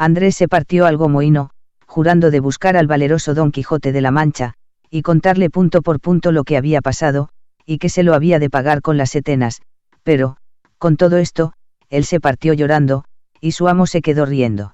Andrés se partió algo mohino, jurando de buscar al valeroso Don Quijote de la Mancha, y contarle punto por punto lo que había pasado, y que se lo había de pagar con las setenas, pero, con todo esto, él se partió llorando, y su amo se quedó riendo.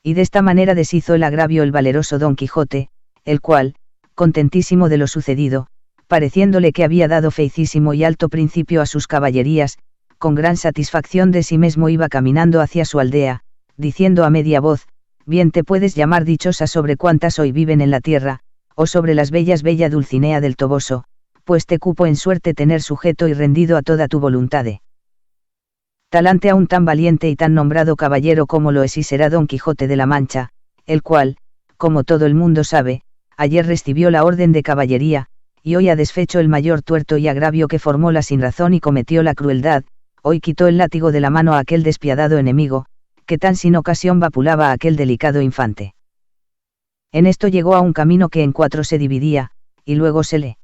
Y de esta manera deshizo el agravio el valeroso Don Quijote, el cual, contentísimo de lo sucedido, pareciéndole que había dado feicísimo y alto principio a sus caballerías, con gran satisfacción de sí mismo iba caminando hacia su aldea, diciendo a media voz: bien te puedes llamar dichosa sobre cuantas hoy viven en la tierra, o sobre las bellas bella Dulcinea del Toboso, pues te cupo en suerte tener sujeto y rendido a toda tu voluntade. Talante a un tan valiente y tan nombrado caballero como lo es y será Don Quijote de la Mancha, el cual, como todo el mundo sabe, ayer recibió la orden de caballería, y hoy ha desfecho el mayor tuerto y agravio que formó la sinrazón y cometió la crueldad, hoy quitó el látigo de la mano a aquel despiadado enemigo, que tan sin ocasión vapulaba a aquel delicado infante. En esto llegó a un camino que en 4 se dividía, y luego se le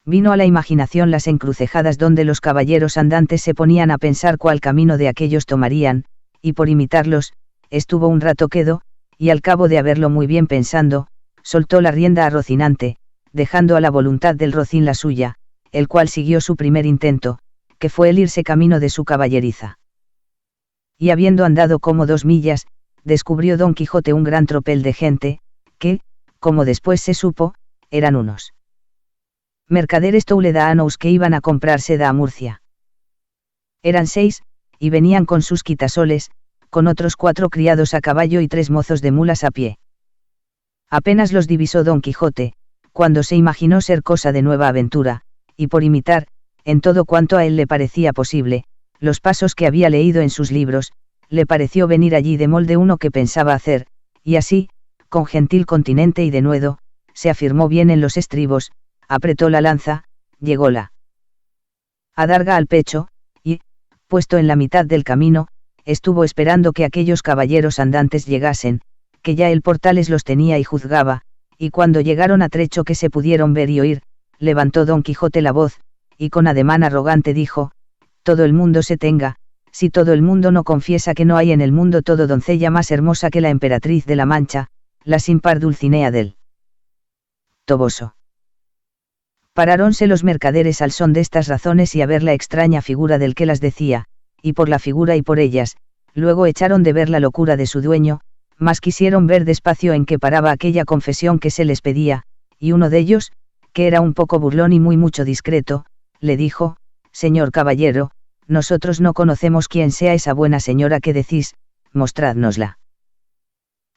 vino a la imaginación las encrucejadas donde los caballeros andantes se ponían a pensar cuál camino de aquellos tomarían, y por imitarlos, estuvo un rato quedo, y al cabo de haberlo muy bien pensando, soltó la rienda a Rocinante, dejando a la voluntad del Rocín la suya, el cual siguió su primer intento, que fue el irse camino de su caballeriza. Y habiendo andado como 2 millas, descubrió Don Quijote un gran tropel de gente, que, como después se supo, eran unos mercaderes touledanos que iban a comprar seda a Murcia. Eran 6, y venían con sus quitasoles, con otros 4 criados a caballo y 3 mozos de mulas a pie. Apenas los divisó Don Quijote, cuando se imaginó ser cosa de nueva aventura, y por imitar, en todo cuanto a él le parecía posible, los pasos que había leído en sus libros, le pareció venir allí de molde uno que pensaba hacer, y así, con gentil continente y denuedo, se afirmó bien en los estribos, apretó la lanza, llególa adarga al pecho, y, puesto en la mitad del camino, estuvo esperando que aquellos caballeros andantes llegasen, que ya el Portales los tenía y juzgaba, y cuando llegaron a trecho que se pudieron ver y oír, levantó Don Quijote la voz, y con ademán arrogante dijo: todo el mundo se tenga, si todo el mundo no confiesa que no hay en el mundo todo doncella más hermosa que la emperatriz de la Mancha, la sin par Dulcinea del Toboso. Paráronse los mercaderes al son de estas razones y a ver la extraña figura del que las decía, y por la figura y por ellas, luego echaron de ver la locura de su dueño, mas quisieron ver despacio en que paraba aquella confesión que se les pedía, y uno de ellos, que era un poco burlón y muy mucho discreto, le dijo: señor caballero, nosotros no conocemos quién sea esa buena señora que decís, mostrádnosla.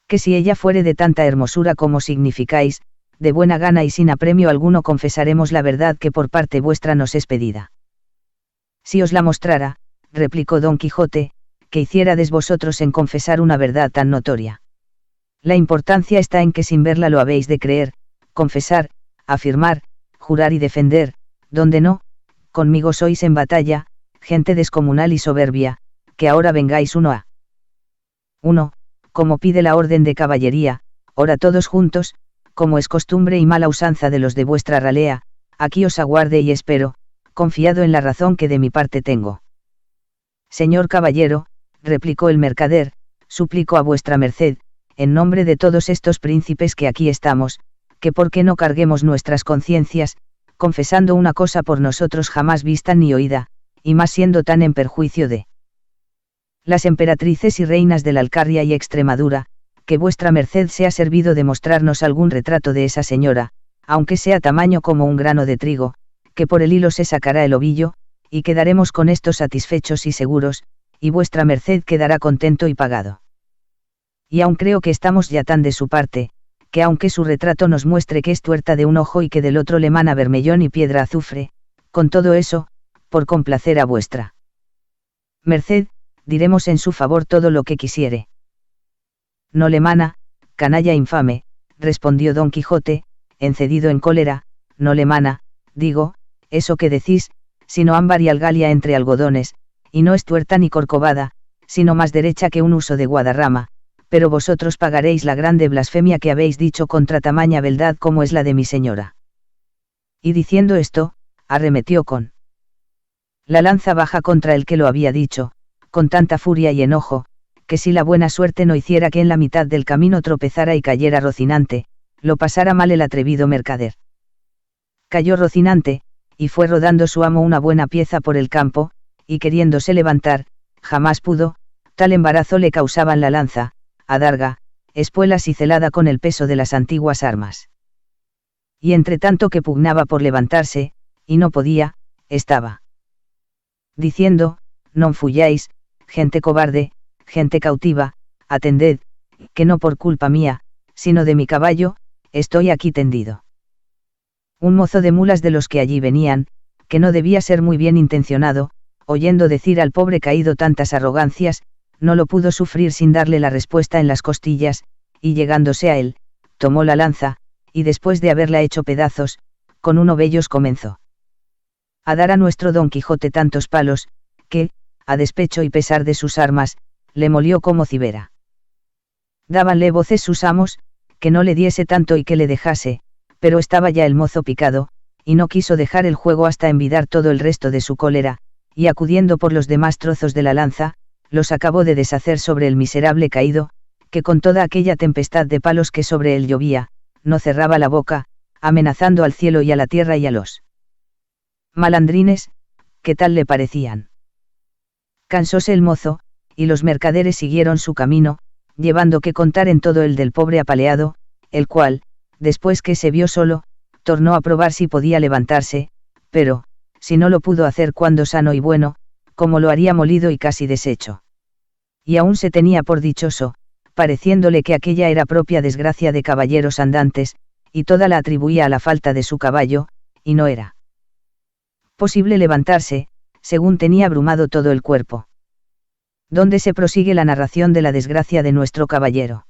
Que si ella fuere de tanta hermosura como significáis, de buena gana y sin apremio alguno confesaremos la verdad que por parte vuestra nos es pedida. Si os la mostrara, replicó Don Quijote, ¿qué hiciérades vosotros en confesar una verdad tan notoria? La importancia está en que sin verla lo habéis de creer, confesar, afirmar, jurar y defender, donde no, conmigo sois en batalla, gente descomunal y soberbia, que ahora vengáis uno a uno, como pide la orden de caballería, ora todos juntos, como es costumbre y mala usanza de los de vuestra ralea, aquí os aguarde y espero, confiado en la razón que de mi parte tengo. Señor caballero, replicó el mercader, suplico a vuestra merced, en nombre de todos estos príncipes que aquí estamos, que por qué no carguemos nuestras conciencias, confesando una cosa por nosotros jamás vista ni oída, y más siendo tan en perjuicio de las emperatrices y reinas de la Alcarria y Extremadura, que vuestra merced sea servido de mostrarnos algún retrato de esa señora, aunque sea tamaño como un grano de trigo, que por el hilo se sacará el ovillo, y quedaremos con esto satisfechos y seguros, y vuestra merced quedará contento y pagado. Y aun creo que estamos ya tan de su parte, que aunque su retrato nos muestre que es tuerta de un ojo y que del otro le mana bermellón y piedra azufre, con todo eso, por complacer a vuestra merced, diremos en su favor todo lo que quisiere. No le mana, canalla infame, respondió Don Quijote, encedido en cólera, no le mana, digo, eso que decís, sino ámbar y algalia entre algodones, y no es tuerta ni corcovada, sino más derecha que un huso de Guadarrama, pero vosotros pagaréis la grande blasfemia que habéis dicho contra tamaña beldad como es la de mi señora. Y diciendo esto, arremetió con la lanza baja contra el que lo había dicho, con tanta furia y enojo, que si la buena suerte no hiciera que en la mitad del camino tropezara y cayera Rocinante, lo pasara mal el atrevido mercader. Cayó Rocinante, y fue rodando su amo una buena pieza por el campo, y queriéndose levantar, jamás pudo, tal embarazo le causaban la lanza, adarga, espuelas y celada con el peso de las antiguas armas. Y entre tanto que pugnaba por levantarse, y no podía, estaba diciendo: non fuyáis, gente cobarde, gente cautiva, atended, que no por culpa mía, sino de mi caballo, estoy aquí tendido. Un mozo de mulas de los que allí venían, que no debía ser muy bien intencionado, oyendo decir al pobre caído tantas arrogancias, no lo pudo sufrir sin darle la respuesta en las costillas, y llegándose a él, tomó la lanza, y después de haberla hecho pedazos, con uno vellos comenzó a dar a nuestro Don Quijote tantos palos, que, a despecho y pesar de sus armas, le molió como cibera. Dábanle voces sus amos, que no le diese tanto y que le dejase, pero estaba ya el mozo picado, y no quiso dejar el juego hasta envidar todo el resto de su cólera, y acudiendo por los demás trozos de la lanza, los acabó de deshacer sobre el miserable caído, que con toda aquella tempestad de palos que sobre él llovía, no cerraba la boca, amenazando al cielo y a la tierra y a los malandrines, que tal le parecían. Cansóse el mozo, y los mercaderes siguieron su camino, llevando que contar en todo el del pobre apaleado, el cual, después que se vio solo, tornó a probar si podía levantarse, pero, si no lo pudo hacer cuando sano y bueno, como lo haría molido y casi deshecho. Y aún se tenía por dichoso, pareciéndole que aquella era propia desgracia de caballeros andantes, y toda la atribuía a la falta de su caballo, y no era posible levantarse, según tenía abrumado todo el cuerpo. Donde se prosigue la narración de la desgracia de nuestro caballero.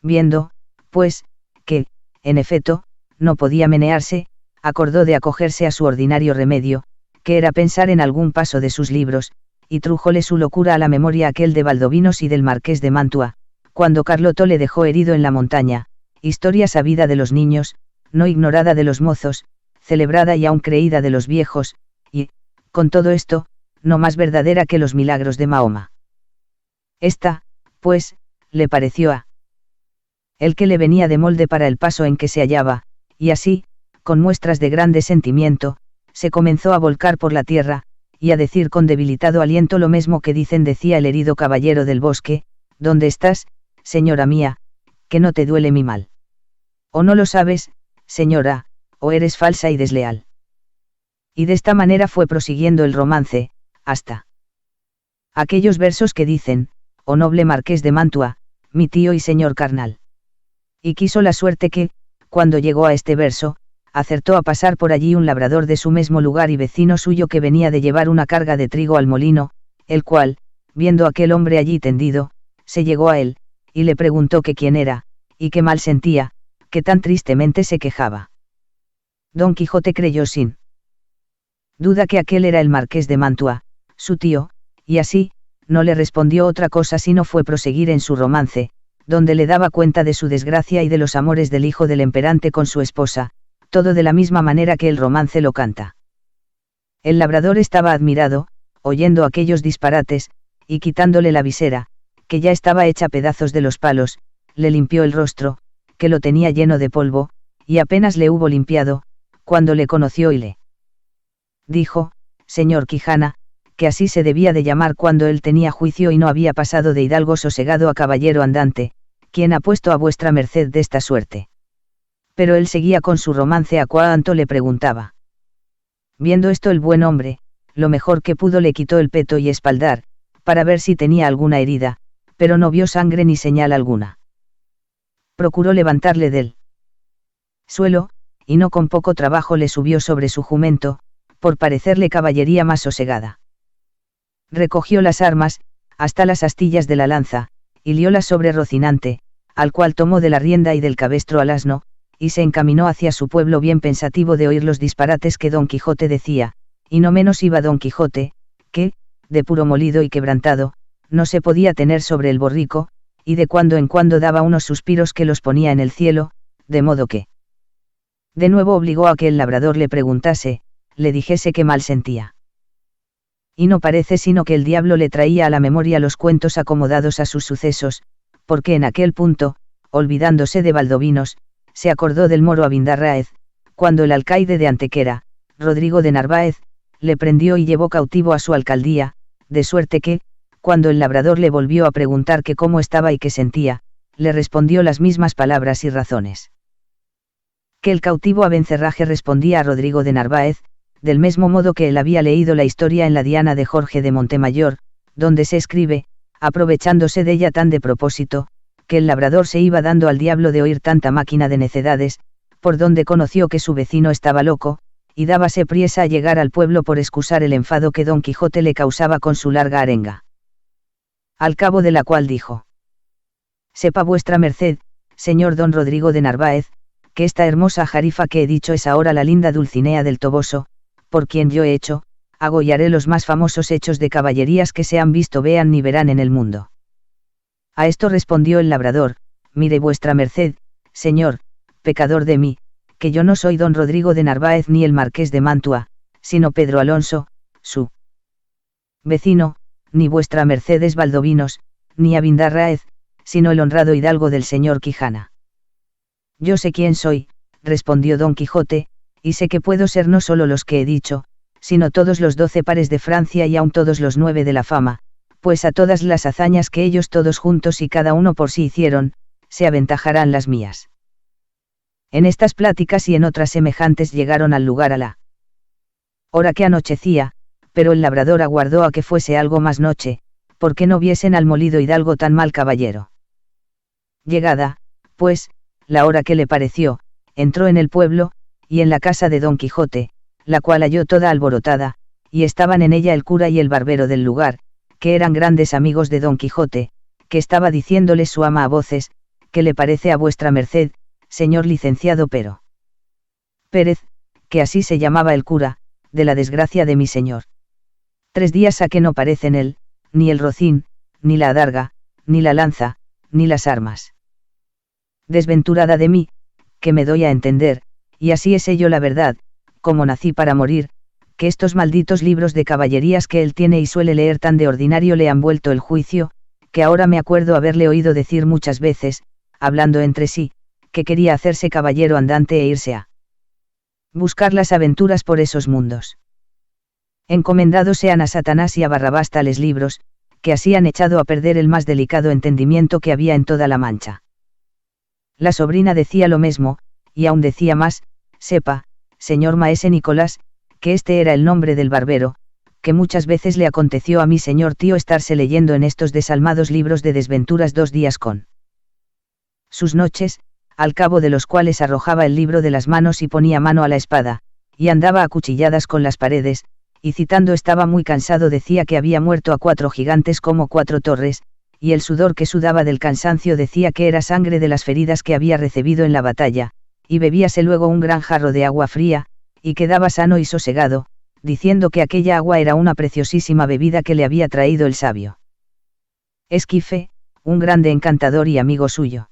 Viendo, pues, que, en efecto, no podía menearse, acordó de acogerse a su ordinario remedio, que era pensar en algún paso de sus libros, y trújole su locura a la memoria aquel de Valdovinos y del Marqués de Mantua, cuando Carloto le dejó herido en la montaña, historia sabida de los niños, no ignorada de los mozos, celebrada y aún creída de los viejos, y, con todo esto, no más verdadera que los milagros de Mahoma. Esta, pues, le pareció a el que le venía de molde para el paso en que se hallaba, y así, con muestras de grande sentimiento, se comenzó a volcar por la tierra, y a decir con debilitado aliento lo mismo que decía el herido caballero del bosque: ¿dónde estás, señora mía, que no te duele mi mal? ¿O no lo sabes, señora, o eres falsa y desleal? Y de esta manera fue prosiguiendo el romance, hasta aquellos versos que dicen: oh noble Marqués de Mantua, mi tío y señor carnal. Y quiso la suerte que, cuando llegó a este verso, acertó a pasar por allí un labrador de su mismo lugar y vecino suyo que venía de llevar una carga de trigo al molino, el cual, viendo aquel hombre allí tendido, se llegó a él, y le preguntó que quién era, y qué mal sentía, que tan tristemente se quejaba. Don Quijote creyó sin duda que aquel era el Marqués de Mantua, su tío, y así, no le respondió otra cosa sino fue proseguir en su romance, donde le daba cuenta de su desgracia y de los amores del hijo del emperante con su esposa, todo de la misma manera que el romance lo canta. El labrador estaba admirado, oyendo aquellos disparates, y quitándole la visera, que ya estaba hecha pedazos de los palos, le limpió el rostro, que lo tenía lleno de polvo, y apenas le hubo limpiado, cuando le conoció y le dijo: señor Quijana, que así se debía de llamar cuando él tenía juicio y no había pasado de hidalgo sosegado a caballero andante, ¿quién ha puesto a vuestra merced de esta suerte? Pero él seguía con su romance a cuanto le preguntaba. Viendo esto el buen hombre, lo mejor que pudo le quitó el peto y espaldar, para ver si tenía alguna herida, pero no vio sangre ni señal alguna. Procuró levantarle del suelo, y no con poco trabajo le subió sobre su jumento, por parecerle caballería más sosegada. Recogió las armas, hasta las astillas de la lanza, y liólas sobre Rocinante, al cual tomó de la rienda y del cabestro al asno, y se encaminó hacia su pueblo bien pensativo de oír los disparates que Don Quijote decía, y no menos iba Don Quijote, que, de puro molido y quebrantado, no se podía tener sobre el borrico, y de cuando en cuando daba unos suspiros que los ponía en el cielo, de modo que de nuevo obligó a que el labrador le preguntase, le dijese qué mal sentía. Y no parece sino que el diablo le traía a la memoria los cuentos acomodados a sus sucesos, porque en aquel punto, olvidándose de Valdovinos, se acordó del moro Abindarráez, cuando el alcaide de Antequera, Rodrigo de Narváez, le prendió y llevó cautivo a su alcaldía, de suerte que, cuando el labrador le volvió a preguntar que cómo estaba y qué sentía, le respondió las mismas palabras y razones. Que el cautivo Abencerraje respondía a Rodrigo de Narváez, del mismo modo que él había leído la historia en la Diana de Jorge de Montemayor, donde se escribe, aprovechándose de ella tan de propósito, que el labrador se iba dando al diablo de oír tanta máquina de necedades, por donde conoció que su vecino estaba loco, y dábase priesa a llegar al pueblo por excusar el enfado que Don Quijote le causaba con su larga arenga. Al cabo de la cual dijo: sepa vuestra merced, señor don Rodrigo de Narváez, que esta hermosa jarifa que he dicho es ahora la linda Dulcinea del Toboso, por quien yo he hecho, hago y haré los más famosos hechos de caballerías que se han visto, vean ni verán en el mundo. A esto respondió el labrador: mire vuestra merced, señor, pecador de mí, que yo no soy don Rodrigo de Narváez ni el marqués de Mantua, sino Pedro Alonso, su vecino, ni vuestra merced es Valdovinos, ni Abindarráez, sino el honrado hidalgo del señor Quijana. Yo sé quién soy, respondió Don Quijote, y sé que puedo ser no solo los que he dicho, sino todos los 12 pares de Francia y aun todos los 9 de la fama, pues a todas las hazañas que ellos todos juntos y cada uno por sí hicieron, se aventajarán las mías. En estas pláticas y en otras semejantes llegaron al lugar a la hora que anochecía, pero el labrador aguardó a que fuese algo más noche, porque no viesen al molido hidalgo tan mal caballero. Llegada, pues, la hora que le pareció, entró en el pueblo, y en la casa de Don Quijote, la cual halló toda alborotada, y estaban en ella el cura y el barbero del lugar, que eran grandes amigos de Don Quijote, que estaba diciéndole su ama a voces: ¿qué le parece a vuestra merced, señor licenciado Pero Pérez, que así se llamaba el cura, de la desgracia de mi señor? 3 días a que no parecen él, ni el rocín, ni la adarga, ni la lanza, ni las armas. Desventurada de mí, que me doy a entender, y así es ello la verdad, como nací para morir, que estos malditos libros de caballerías que él tiene y suele leer tan de ordinario le han vuelto el juicio, que ahora me acuerdo haberle oído decir muchas veces, hablando entre sí, que quería hacerse caballero andante e irse a buscar las aventuras por esos mundos. Encomendados sean a Satanás y a Barrabás tales libros, que así han echado a perder el más delicado entendimiento que había en toda la Mancha. La sobrina decía lo mismo, y aún decía más: sepa, señor maese Nicolás, que este era el nombre del barbero, que muchas veces le aconteció a mi señor tío estarse leyendo en estos desalmados libros de desventuras 2 días con sus noches, al cabo de los cuales arrojaba el libro de las manos y ponía mano a la espada, y andaba a cuchilladas con las paredes, y citando estaba muy cansado decía que había muerto a 4 gigantes como 4 torres, y el sudor que sudaba del cansancio decía que era sangre de las feridas que había recibido en la batalla, y bebíase luego un gran jarro de agua fría, y quedaba sano y sosegado, diciendo que aquella agua era una preciosísima bebida que le había traído el sabio Esquife, un grande encantador y amigo suyo.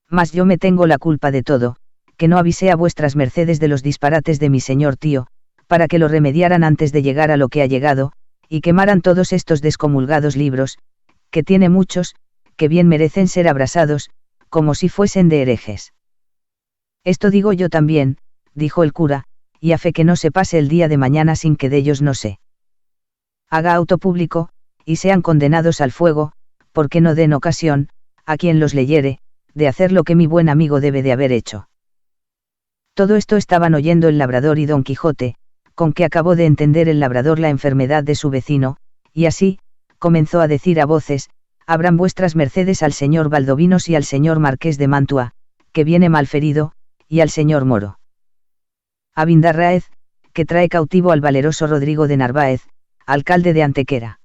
Mas yo me tengo la culpa de todo, que no avisé a vuestras mercedes de los disparates de mi señor tío, para que lo remediaran antes de llegar a lo que ha llegado, y quemaran todos estos descomulgados libros, que tiene muchos, que bien merecen ser abrasados, como si fuesen de herejes. Esto digo yo también, dijo el cura, y a fe que no se pase el día de mañana sin que de ellos no se haga auto público, y sean condenados al fuego, porque no den ocasión, a quien los leyere, de hacer lo que mi buen amigo debe de haber hecho. Todo esto estaban oyendo el labrador y Don Quijote, con que acabó de entender el labrador la enfermedad de su vecino, y así, comenzó a decir a voces: abran vuestras mercedes al señor Valdovinos y al señor marqués de Mantua, que viene malferido, y al señor moro Abindarráez, que trae cautivo al valeroso Rodrigo de Narváez, alcalde de Antequera.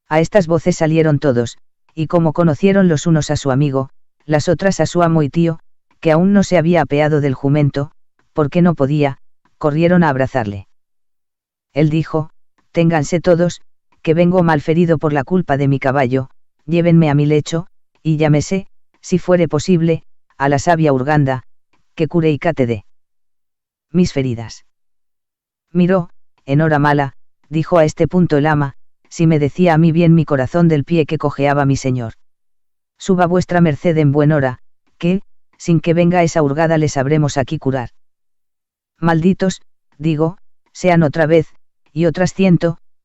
A estas voces salieron todos, y como conocieron los unos a su amigo, las otras a su amo y tío, que aún no se había apeado del jumento, porque no podía, corrieron a abrazarle. Él dijo: ténganse todos, que vengo malferido por la culpa de mi caballo, llévenme a mi lecho, y llámese, si fuere posible, a la sabia Urganda, que cure y cate de mis feridas. Miró, en hora mala, dijo a este punto el ama, si me decía a mí bien mi corazón del pie que cojeaba mi señor. Suba vuestra merced en buen hora, que, sin que venga esa hurgada le sabremos aquí curar. Malditos, digo, sean otra vez, y otras 100,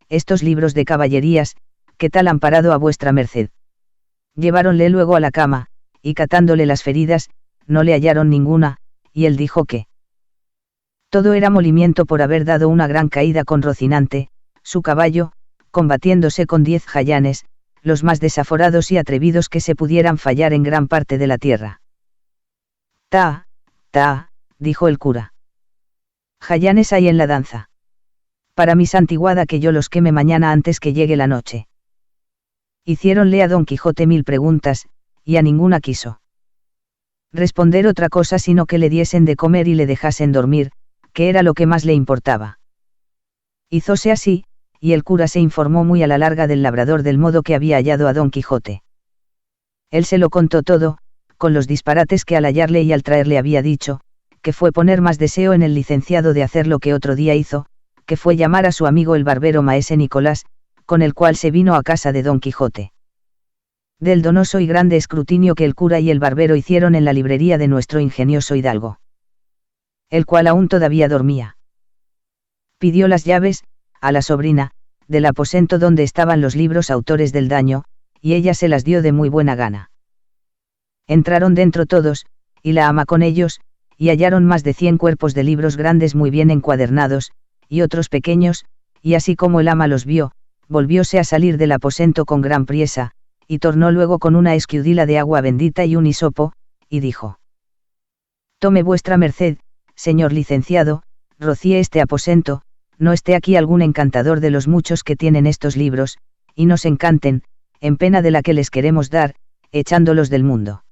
estos libros de caballerías, que tal han parado a vuestra merced. Lleváronle luego a la cama, y catándole las feridas, no le hallaron ninguna, y él dijo que todo era molimiento por haber dado una gran caída con Rocinante, su caballo, combatiéndose con 10 jayanes, los más desaforados y atrevidos que se pudieran fallar en gran parte de la tierra. Ta, dijo el cura. Jayanes hay en la danza. Para mi santiguada que yo los queme mañana antes que llegue la noche. Hiciéronle a Don Quijote 1000 preguntas, y a ninguna quiso responder otra cosa sino que le diesen de comer y le dejasen dormir, que era lo que más le importaba. Hízose así, y el cura se informó muy a la larga del labrador del modo que había hallado a Don Quijote. Él se lo contó todo, con los disparates que al hallarle y al traerle había dicho, que fue poner más deseo en el licenciado de hacer lo que otro día hizo, que fue llamar a su amigo el barbero maese Nicolás, con el cual se vino a casa de Don Quijote. Del donoso y grande escrutinio que el cura y el barbero hicieron en la librería de nuestro ingenioso hidalgo, el cual aún todavía dormía. Pidió las llaves, a la sobrina, del aposento donde estaban los libros autores del daño, y ella se las dio de muy buena gana. Entraron dentro todos, y la ama con ellos, y hallaron más de 100 cuerpos de libros grandes muy bien encuadernados, y otros pequeños, y así como el ama los vio, volvióse a salir del aposento con gran priesa, y tornó luego con una esquiudila de agua bendita y un hisopo, y dijo: Tome vuestra merced, señor licenciado, rocíe este aposento, no esté aquí algún encantador de los muchos que tienen estos libros, y nos encanten, en pena de la que les queremos dar, echándolos del mundo.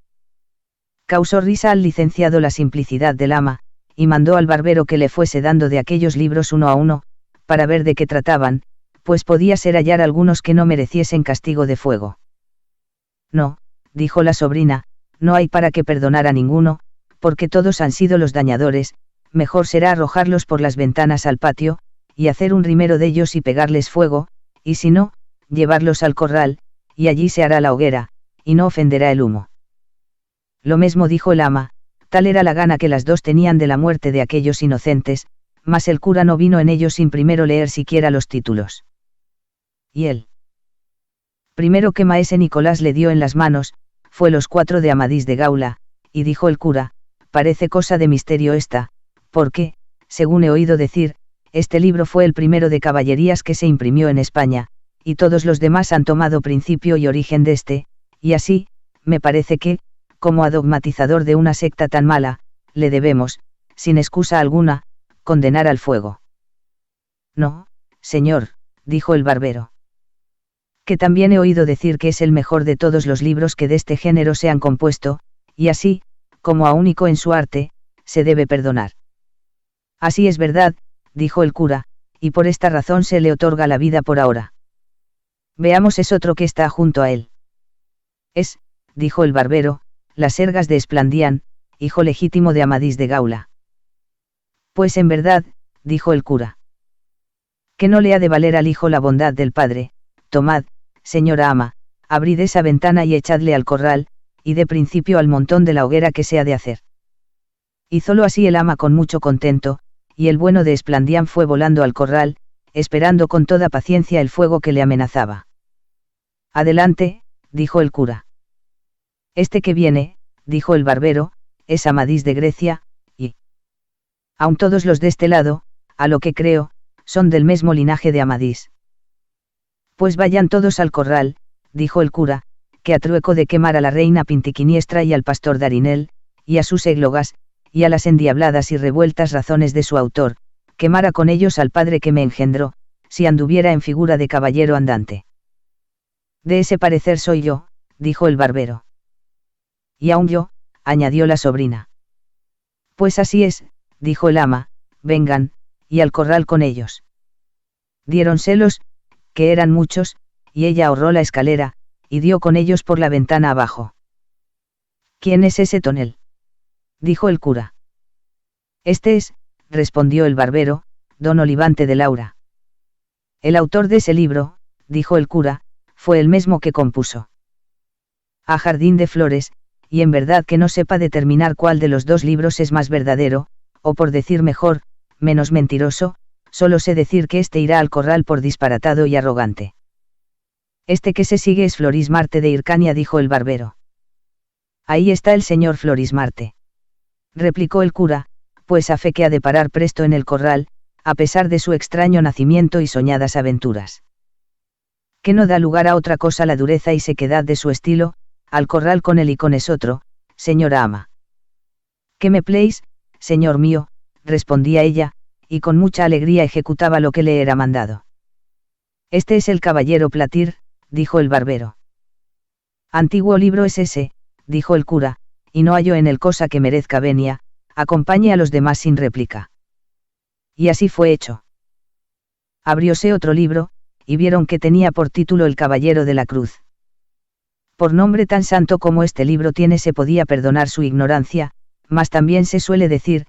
Causó risa al licenciado la simplicidad del ama, y mandó al barbero que le fuese dando de aquellos libros uno a uno, para ver de qué trataban, pues podía ser hallar algunos que no mereciesen castigo de fuego. No, dijo la sobrina, no hay para qué perdonar a ninguno, porque todos han sido los dañadores, mejor será arrojarlos por las ventanas al patio, y hacer un rimero de ellos y pegarles fuego, y si no, llevarlos al corral, y allí se hará la hoguera, y no ofenderá el humo. Lo mismo dijo el ama, tal era la gana que las dos tenían de la muerte de aquellos inocentes, mas el cura no vino en ellos sin primero leer siquiera los títulos. Y él primero que maese Nicolás le dio en las manos, fue los 4 de Amadís de Gaula, y dijo el cura: parece cosa de misterio esta, porque, según he oído decir, este libro fue el primero de caballerías que se imprimió en España, y todos los demás han tomado principio y origen de este, y así, me parece que, como a dogmatizador de una secta tan mala, le debemos, sin excusa alguna, condenar al fuego. No, señor, dijo el barbero. Que también he oído decir que es el mejor de todos los libros que de este género se han compuesto, y así, como a único en su arte, se debe perdonar. Así es verdad, dijo el cura, y por esta razón se le otorga la vida por ahora. Veamos es otro que está junto a él. Es, dijo el barbero, las Sergas de Esplandián, hijo legítimo de Amadís de Gaula. Pues en verdad, dijo el cura, que no le ha de valer al hijo la bondad del padre. Tomad, señora ama, abrid esa ventana y echadle al corral, y de principio al montón de la hoguera que se ha de hacer. Hízolo así el ama con mucho contento, y el bueno de Esplandián fue volando al corral, esperando con toda paciencia el fuego que le amenazaba. Adelante, dijo el cura. Este que viene, dijo el barbero, es Amadís de Grecia, y aun todos los de este lado, a lo que creo, son del mismo linaje de Amadís. Pues vayan todos al corral, dijo el cura, que a trueco de quemar a la reina Pintiquiniestra y al pastor Darinel, y a sus églogas, y a las endiabladas y revueltas razones de su autor, quemara con ellos al padre que me engendró, si anduviera en figura de caballero andante. De ese parecer soy yo, dijo el barbero. Y aún yo, añadió la sobrina. Pues así es, dijo el ama, vengan, y al corral con ellos. Diéronselos, que eran muchos, y ella ahorró la escalera, y dio con ellos por la ventana abajo. ¿Quién es ese tonel?, dijo el cura. Este es, respondió el barbero, don Olivante de Laura. El autor de ese libro, dijo el cura, fue el mismo que compuso A Jardín de Flores, y en verdad que no sepa determinar cuál de los dos libros es más verdadero, o por decir mejor, menos mentiroso, solo sé decir que este irá al corral por disparatado y arrogante. Este que se sigue es Florismarte de Hircania, dijo el barbero. Ahí está el señor Florismarte, replicó el cura, pues a fe que ha de parar presto en el corral, a pesar de su extraño nacimiento y soñadas aventuras. Que no da lugar a otra cosa la dureza y sequedad de su estilo, al corral con él y con esotro, señora ama. ¿Qué me pléis, señor mío?, respondía ella, y con mucha alegría ejecutaba lo que le era mandado. Este es el caballero Platir, dijo el barbero. Antiguo libro es ese, dijo el cura, y no hallo en él cosa que merezca venia, acompañe a los demás sin réplica. Y así fue hecho. Abrióse otro libro, y vieron que tenía por título El Caballero de la Cruz. Por nombre tan santo como este libro tiene se podía perdonar su ignorancia, mas también se suele decir,